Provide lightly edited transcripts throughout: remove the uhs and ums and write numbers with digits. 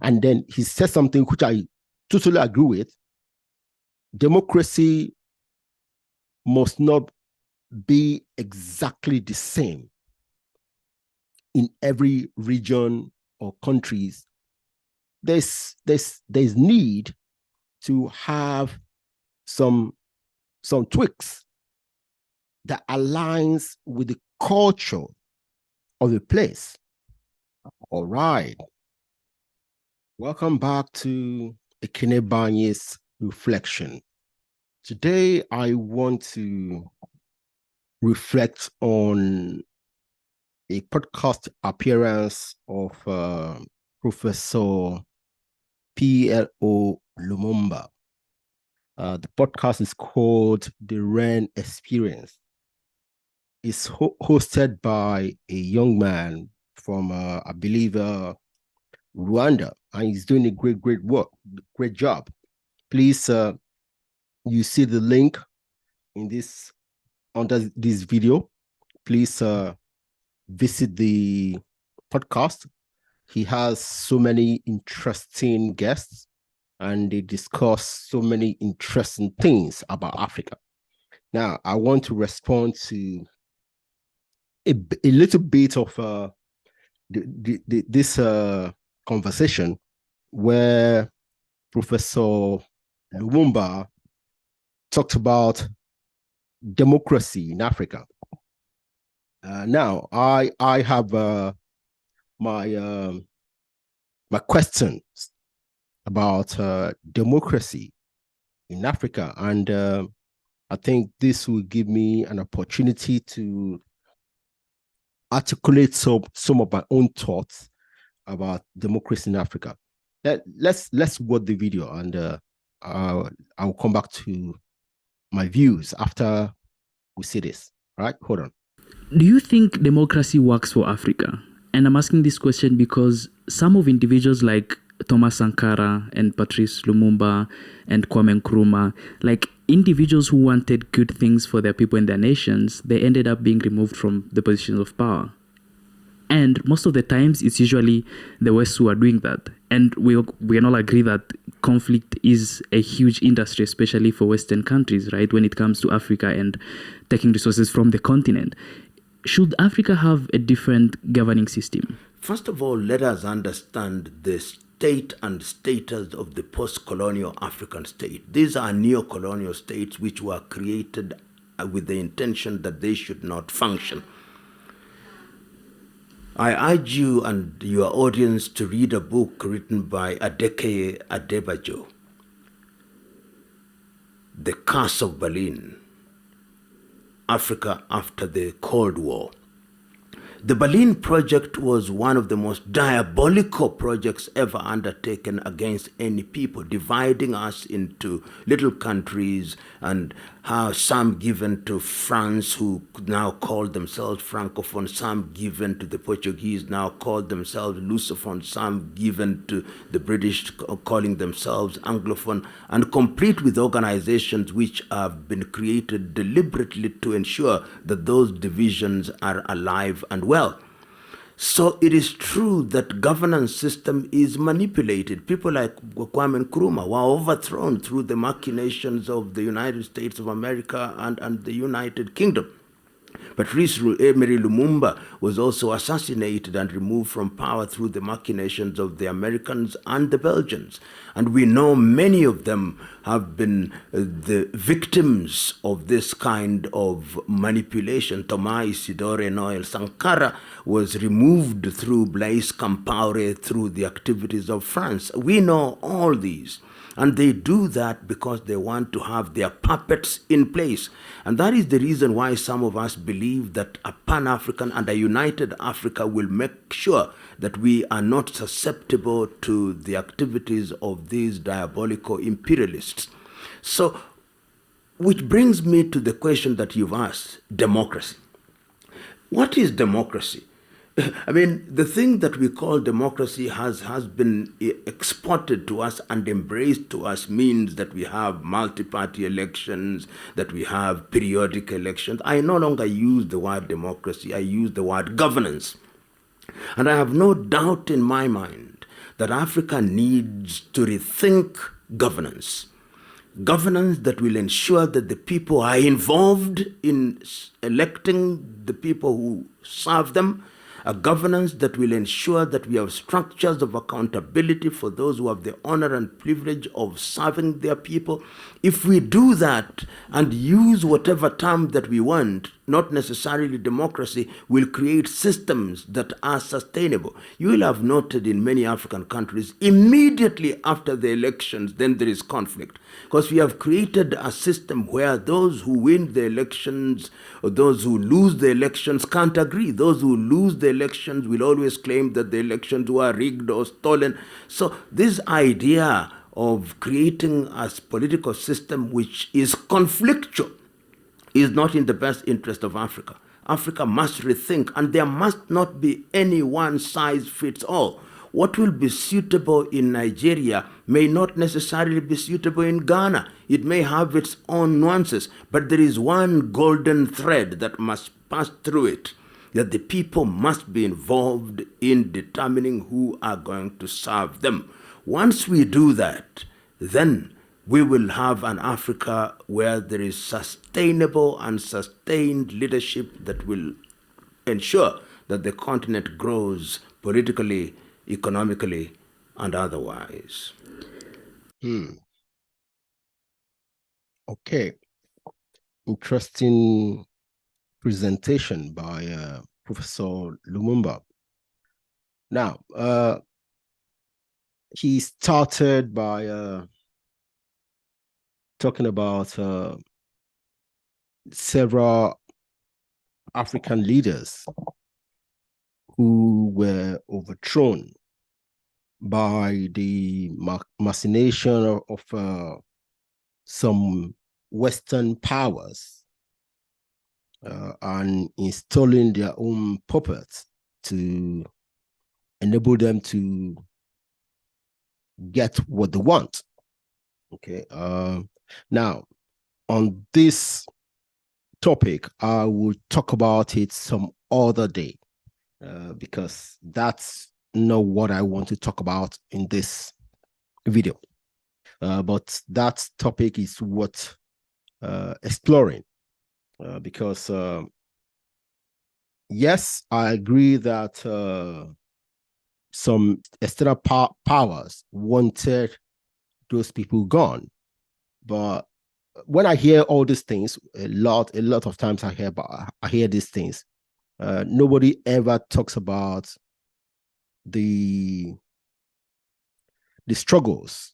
And then he said something which I totally agree with. Democracy must not be exactly the same in every region or countries. There's need to have some tweaks that aligns with the culture of the place. All right. Welcome back to Ekene Banye's reflection. Today, I want to reflect on a podcast appearance of Professor PLO Lumumba. The podcast is called theREN Experience. It's hosted by a young man from, I believe, Rwanda, and he's doing a great work, great job. Please, you see the link in this under this video. Please visit the podcast. He has so many interesting guests, and they discuss so many interesting things about Africa. Now, I want to respond to a little bit of this conversation where Professor Lumumba talked about democracy in Africa. Now, I have my questions about democracy in Africa, and I think this will give me an opportunity to articulate some of my own thoughts about democracy in Africa. Let's watch the video, and I'll come back to my views after we see this. All right, hold on. Do you think democracy works for Africa? And I'm asking this question because some of individuals like Thomas Sankara and Patrice Lumumba and Kwame Nkrumah, like individuals who wanted good things for their people and their nations, they ended up being removed from the positions of power. And most of the times, it's usually the West who are doing that. And we can all agree that conflict is a huge industry, especially for Western countries, right? When it comes to Africa and taking resources from the continent. Should Africa have a different governing system? First of all, let us understand the state and status of the post-colonial African state. These are neo-colonial states which were created with the intention that they should not function. I urge you and your audience to read a book written by Ekene Adebayo, The Curse of Berlin, Africa After the Cold War. The Berlin Project was one of the most diabolical projects ever undertaken against any people, dividing us into little countries, and how some given to France, who now call themselves Francophone, some given to the Portuguese, now call themselves Lusophone, some given to the British, calling themselves Anglophone, and complete with organizations which have been created deliberately to ensure that those divisions are alive and well. So it is true that governance system is manipulated. People like Kwame Nkrumah were overthrown through the machinations of the United States of America and the United Kingdom. Patrice Emery Lumumba was also assassinated and removed from power through the machinations of the Americans and the Belgians. And we know many of them have been the victims of this kind of manipulation. Thomas Isidore Noel Sankara was removed through Blaise Compaoré, through the activities of France. We know all these. And they do that because they want to have their puppets in place. And that is the reason why some of us believe that a Pan-African and a united Africa will make sure that we are not susceptible to the activities of these diabolical imperialists. So, which brings me to the question that you've asked, democracy. What is democracy? I mean, the thing that we call democracy has been exported to us and embraced to us means that we have multi-party elections, that we have periodic elections. I no longer use the word democracy, I use the word governance. And I have no doubt in my mind that Africa needs to rethink governance. Governance that will ensure that the people are involved in electing the people who serve them, a governance that will ensure that we have structures of accountability for those who have the honor and privilege of serving their people. If we do that and use whatever term that we want, not necessarily democracy, will create systems that are sustainable. You will have noted in many African countries, immediately after the elections, then there is conflict. Because we have created a system where those who win the elections or those who lose the elections can't agree. Those who lose the elections will always claim that the elections were rigged or stolen. So this idea of creating a political system which is conflictual is not in the best interest of Africa. Africa must rethink, and there must not be any one size fits all. What will be suitable in Nigeria may not necessarily be suitable in Ghana. It may have its own nuances, but there is one golden thread that must pass through it, that the people must be involved in determining who are going to serve them. Once we do that, then we will have an Africa where there is sustainable and sustained leadership that will ensure that the continent grows politically, economically, and otherwise. Okay. Interesting presentation by Professor Lumumba. Now, he started by talking about several African leaders who were overthrown by the machination of some Western powers and installing their own puppets to enable them to get what they want. Okay. Now, on this topic, I will talk about it some other day because that's not what I want to talk about in this video. But that topic is worth exploring because yes, I agree that some external powers wanted those people gone, but when I hear all these things, a lot of times I hear these things. Nobody ever talks about the struggles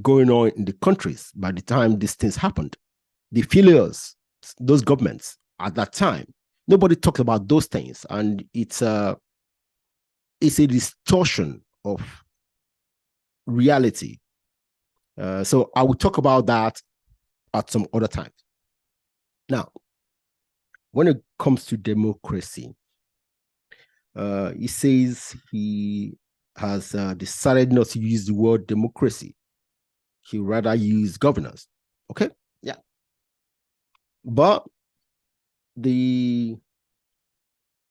going on in the countries by the time these things happened. The failures, those governments at that time, nobody talks about those things, and it's a distortion of reality. So I will talk about that at some other time. Now, when it comes to democracy, he says he has decided not to use the word democracy. He rather use governance. Okay, yeah. But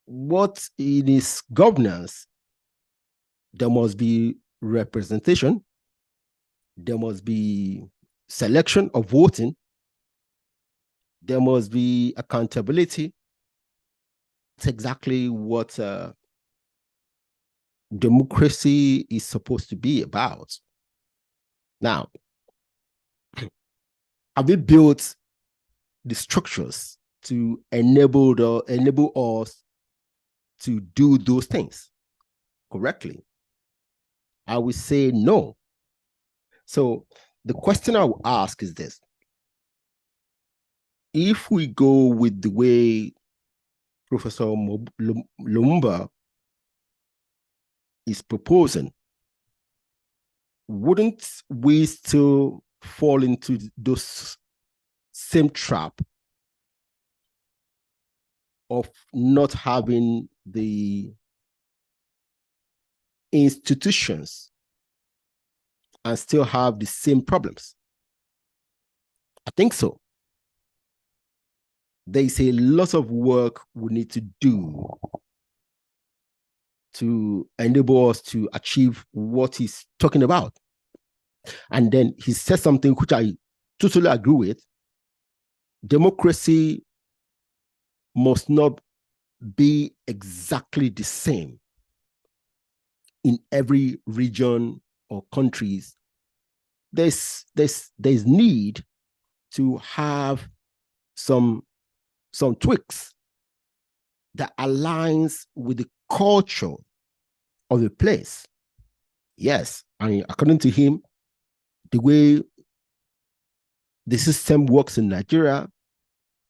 what in his governance, there must be representation, there must be selection of voting, there must be accountability. It's exactly what democracy is supposed to be about. Now, have we built the structures to enable us to do those things correctly? I would say no. So the question I will ask is this: if we go with the way Professor Lumumba is proposing, wouldn't we still fall into those same trap of not having the institutions and still have the same problems? I think so. There is a lot of work we need to do to enable us to achieve what he's talking about. And then he said something which I totally agree with. Democracy must not be exactly the same in every region or countries. There's need to have some tweaks that aligns with the culture of the place. Yes, I mean, according to him, the way the system works in Nigeria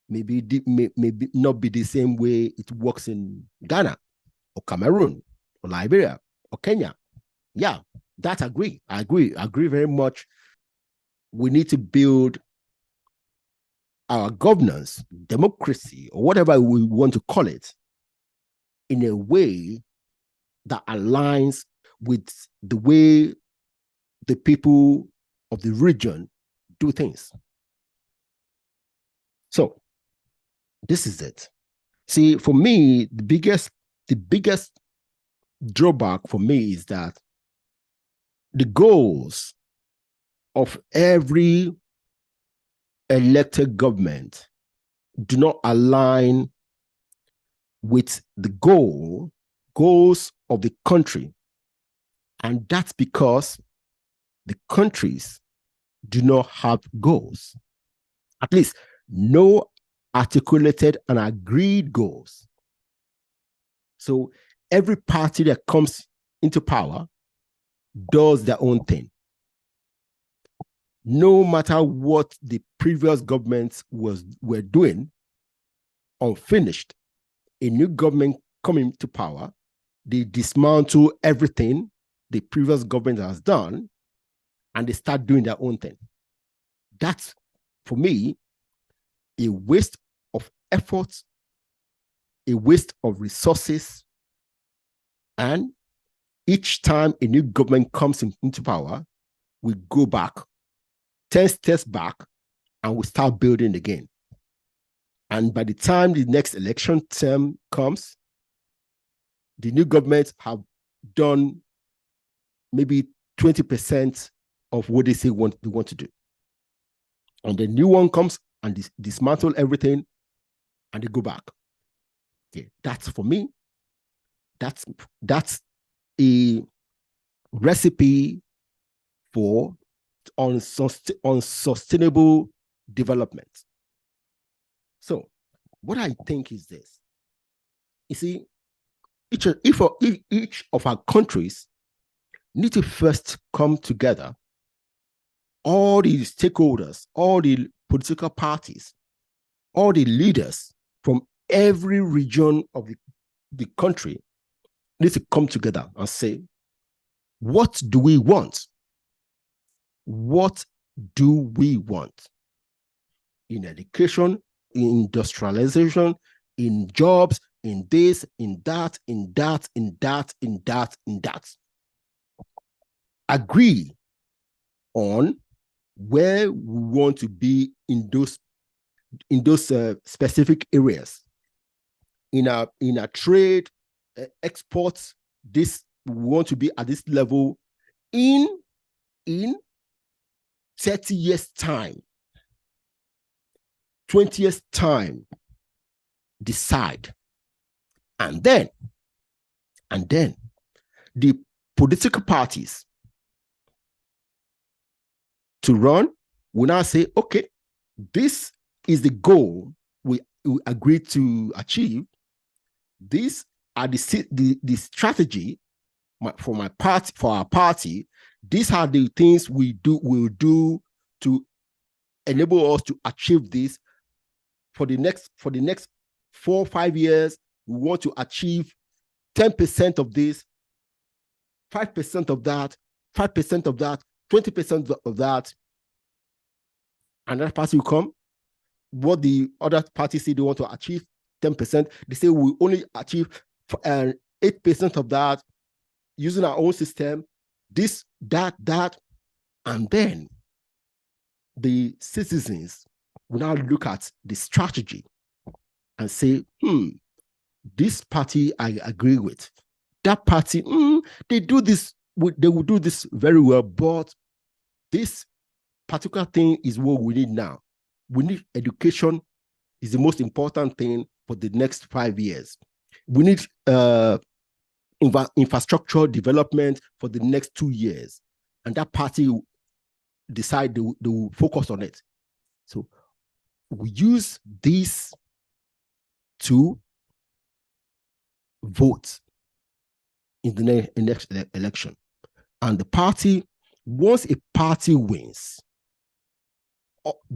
maybe not be the same way it works in Ghana or Cameroon or Liberia or Kenya. Yeah, that I agree very much. We need to build our governance, democracy, or whatever we want to call it, in a way that aligns with the way the people of the region do things. So this is it. See, for me, the biggest drawback for me is that the goals of every elected government do not align with the goals of the country. And that's because the countries do not have goals. At least no articulated and agreed goals. So every party that comes into power does their own thing. No matter what the previous governments were doing, unfinished, a new government coming to power, they dismantle everything the previous government has done, and they start doing their own thing. That's, for me, a waste of effort, a waste of resources, and each time a new government comes into power, we go back, 10 steps back, and we start building again. And by the time the next election term comes, the new government have done maybe 20% of what they say they want to do. And the new one comes and dismantle everything, and they go back. Okay, that's, for me, that's a recipe for unsustainable development. So what I think is this. You see, each of our countries need to first come together, all the stakeholders, all the political parties, all the leaders from every region of the country need to come together and say, what do we want? What do we want? In education, in industrialization, in jobs, in this, in that, in that, in that, in that, in that. Agree on where we want to be in those specific areas. In our trade, exports, this, we want to be at this level in 30 years time, 20 years time. Decide. And then the political parties to run will now say, okay, this is the goal we agreed to achieve. These are the strategy for our party. These are the things will do to enable us to achieve this. For the next 4 or 5 years, we want to achieve 10% of this, 5% of that, 5% of that, 20% of that. Another party will come. What the other parties say they want to achieve 10%, they say we only achieve 8% of that using our own system, this, that, and then the citizens will now look at the strategy and say, this party I agree with. that party, they do this, they will do this very well, but this particular thing is what we need now. We need education is the most important thing for the next 5 years. We need infrastructure development for the next 2 years. And that party decide they will focus on it. So we use this to vote in the next election. And the party, once a party wins,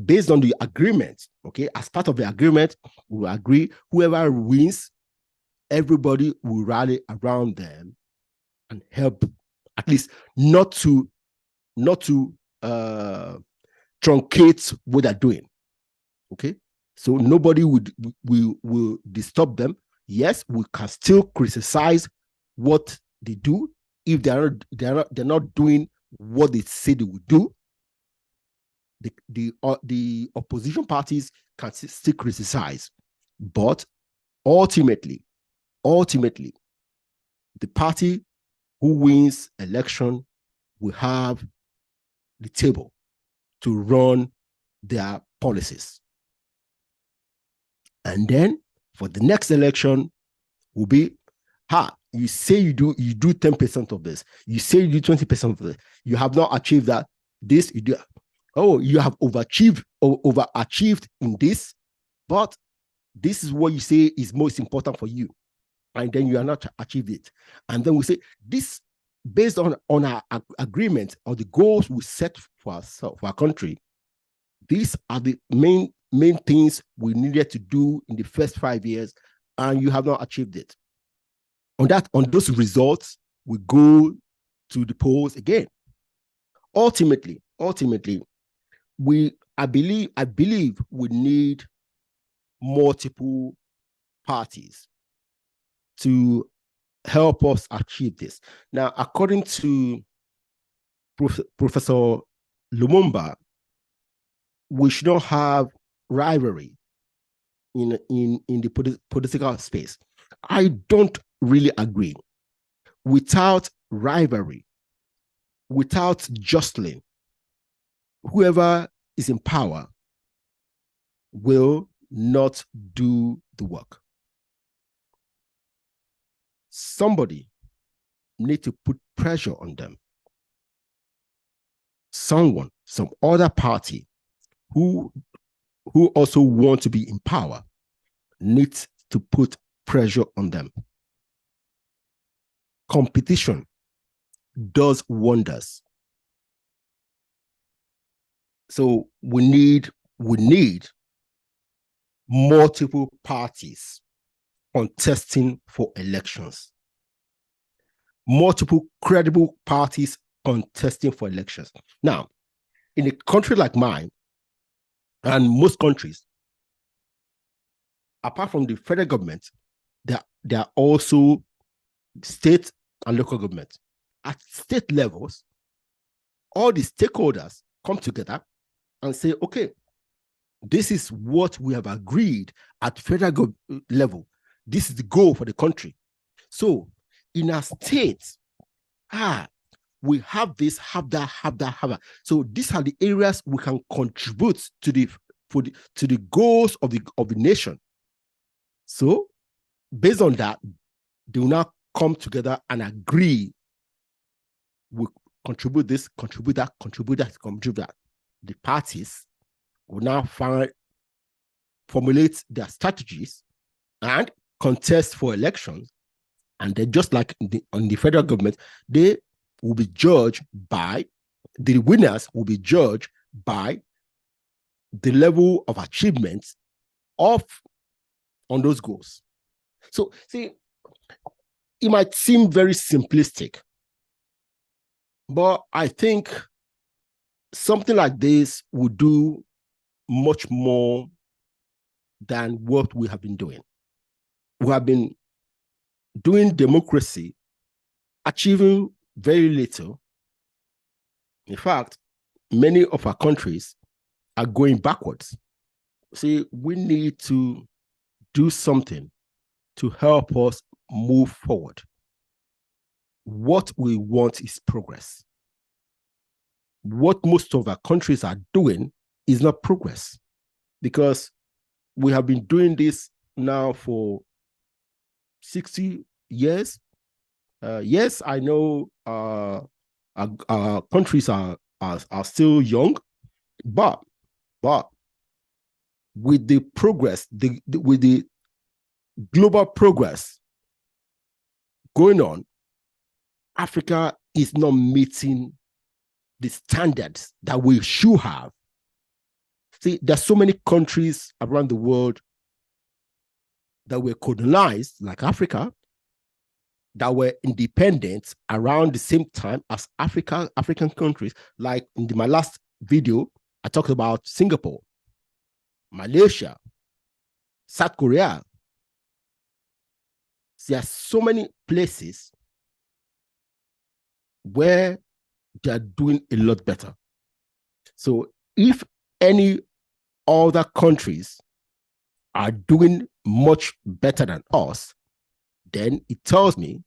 based on the agreement, okay, as part of the agreement, we will agree whoever wins, everybody will rally around them and help, at least not to truncate what they're doing. Okay, so nobody will disturb them. Yes, we can still criticize what they do if they're not doing what they say they will do. The opposition parties can still criticize, but ultimately, the party who wins election will have the table to run their policies. And then for the next election will be, you say you do 10% of this, you say you do 20% of this, you have not achieved that, this you do, you have overachieved in this, but this is what you say is most important for you, and then you are not achieved it. And then we say this, based on our agreement or the goals we set for ourselves, for our country, these are the main things we needed to do in the first 5 years, and you have not achieved it. On those results, we go to the polls again. Ultimately, I believe we need multiple parties to help us achieve this. Now, according to Professor Lumumba, we should not have rivalry in the political space. I don't really agree. Without rivalry, without jostling, whoever is in power will not do the work. Somebody need to put pressure on them. Some other party who also want to be in power needs to put pressure on them. Competition does wonders. So we need multiple parties contesting for elections. Multiple credible parties contesting for elections. Now, in a country like mine, and most countries, apart from the federal government, there are also state and local government. At state levels, all the stakeholders come together and say, okay, this is what we have agreed at federal level. This is the goal for the country. So in our states, we have this, have that. So these are the areas we can contribute to the goals of the nation. So based on that, they will now come together and agree. We contribute this, contribute that. The parties will now formulate their strategies and contest for elections. And then, just like on the federal government, they will be judged by, the winners will be judged by the level of achievement on those goals. So, see, it might seem very simplistic, but I think something like this would do much more than what we have been doing. We have been doing democracy, achieving very little. In fact, many of our countries are going backwards. See, we need to do something to help us move forward. what we want is progress. What most of our countries are doing is not progress, because we have been doing this now for 60 years. Yes, I know our countries are still young, but with the progress, with the global progress going on, Africa is not meeting the standards that we should have. See, there's so many countries around the world that were colonized, like Africa, that were independent around the same time as African countries. Like in my last video, I talked about Singapore, Malaysia, South Korea. There are so many places where they are doing a lot better. So if any other countries are doing much better than us, then it tells me,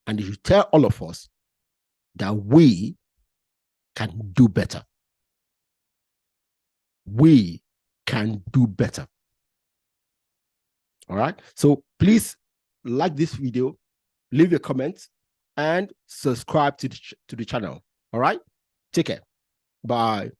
and it should tell all of us, that we can do better. We can do better. All right. So please like this video, leave a comment, and subscribe to the channel. All right. Take care. Bye.